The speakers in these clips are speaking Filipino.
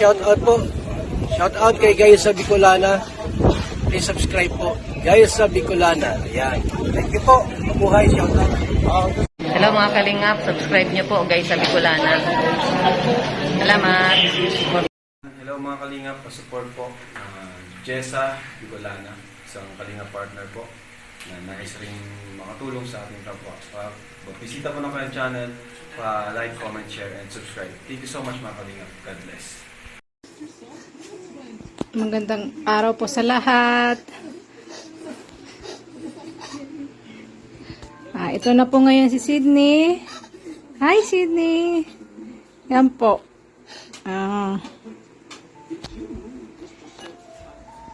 shout out po. Shout out kay Gayus sa Bicolana. Please subscribe po. Gayus sa Bicolana. Ayan. Thank you po. Mabuhay. Shout out. Hello mga kalingap, subscribe nyo po guys sa Bicolana. Salamat. Hello mga kalingap, support po. Jessa Bicolana, isang kalingap partner po na nais ring makatulong sa ating kapwa. Bisita po ng kanyang channel, like, comment, share, and subscribe. Thank you so much mga kalingap. God bless. Magandang araw po sa lahat. Ito na po ngayon si Sydney. Hi Sydney. Yan po.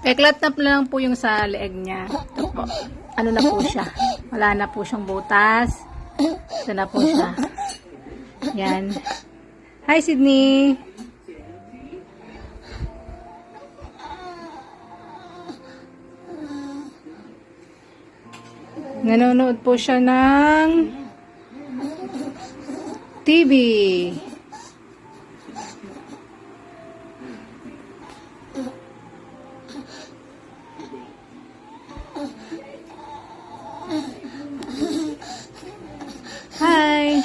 Eklat na lang po yung sa leeg niya. Ito po. Ano na po siya? Wala na po siyang butas. Ito na po siya. Yan. Hi Sydney. Nanonood po siya ng TV. Hi!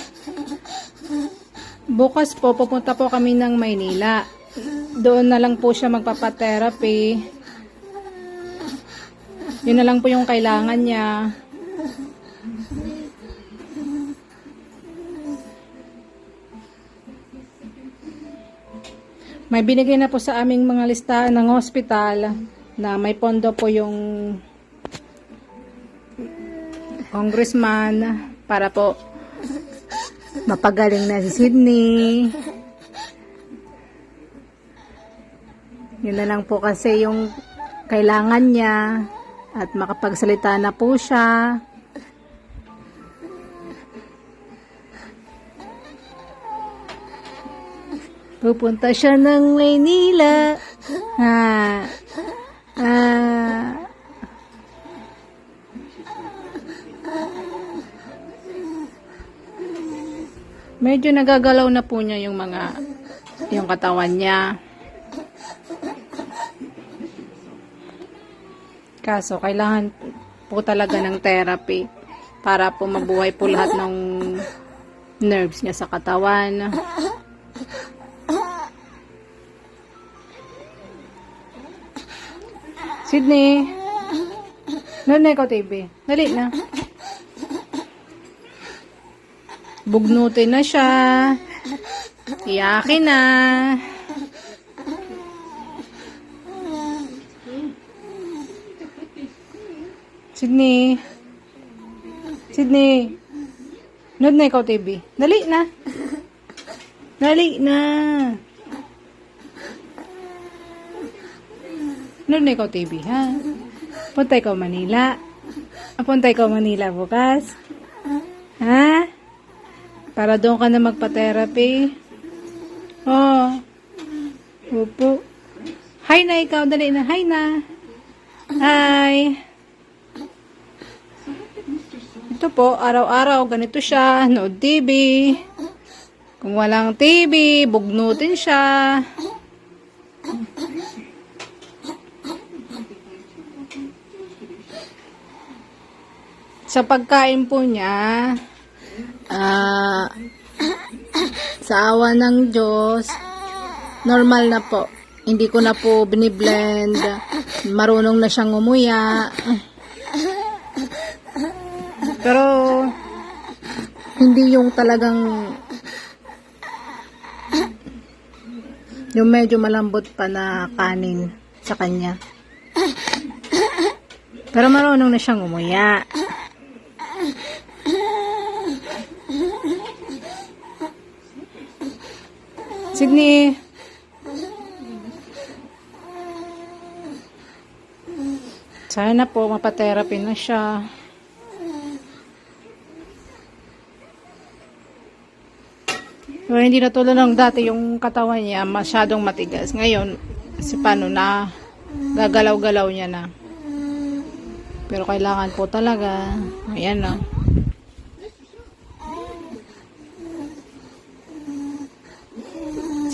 Bukas po, pupunta po kami ng Maynila. Doon na lang po siya magpapa-therapy. Yun na lang po yung kailangan niya. May binigay na po sa aming mga listahan ng hospital na may pondo po yung congressman para po mapagaling na si Sydney. Yun na lang po kasi yung kailangan niya at makapagsalita na po siya. Pupunta siya ng Maynila. Medyo nagagalaw na po niya yung katawan niya. Kaso kailangan po talaga ng therapy para po mabuhay po lahat ng nerves niya sa katawan. Sydney, noon na ikaw TV. Dali na. Bugnutin na siya. Iyakin na. Sydney. Sydney. Noon na ikaw TV. Dali na. Dali na. Noon na ikaw TV, ha? Punta ikaw Manila. Punta ikaw Manila bukas. Ha? Para doon ka na magpa-therapy. Oh. Opo. Hi na ikaw. Dali na. Hi na. Hi. Ito po, araw-araw, ganito siya. Nood TV. Kung walang TV, bugnutin siya. Sa pagkain po niya, sa awa ng Diyos, normal na po. Hindi ko na po biniblend. Marunong na siyang umuya. Pero, hindi yung talagang yung medyo malambot pa na kanin sa kanya. Pero marunong na siyang umuya. Sydney. Sana po mapa-therapy na siya. So, hindi na tulad ng dati yung katawan niya masyadong matigas. Ngayon, kasi paano na gagalaw-galaw niya na. Pero kailangan po talaga. Ayan na.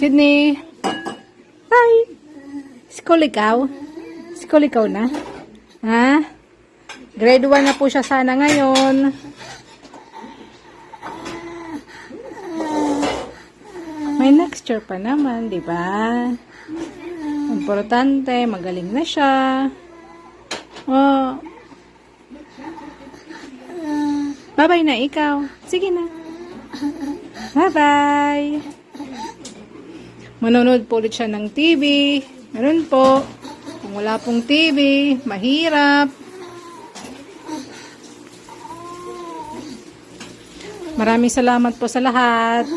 Sydney. School ikaw? School ikaw na? Ha? Grade 1 na po siya sana ngayon. May next year pa naman, di ba? Importante, magaling na siya. Oh. Bye-bye na ikaw. Sige na. Bye-bye. Manonood po ulit siya ng TV. Meron po. Kung wala pong TV, mahirap. Maraming salamat po sa lahat.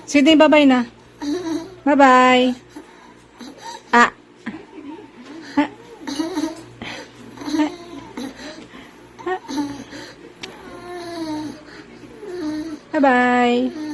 Sige, bye-bye na. Bye-bye. Ah. Ah. Ah. Ah. Bye-bye.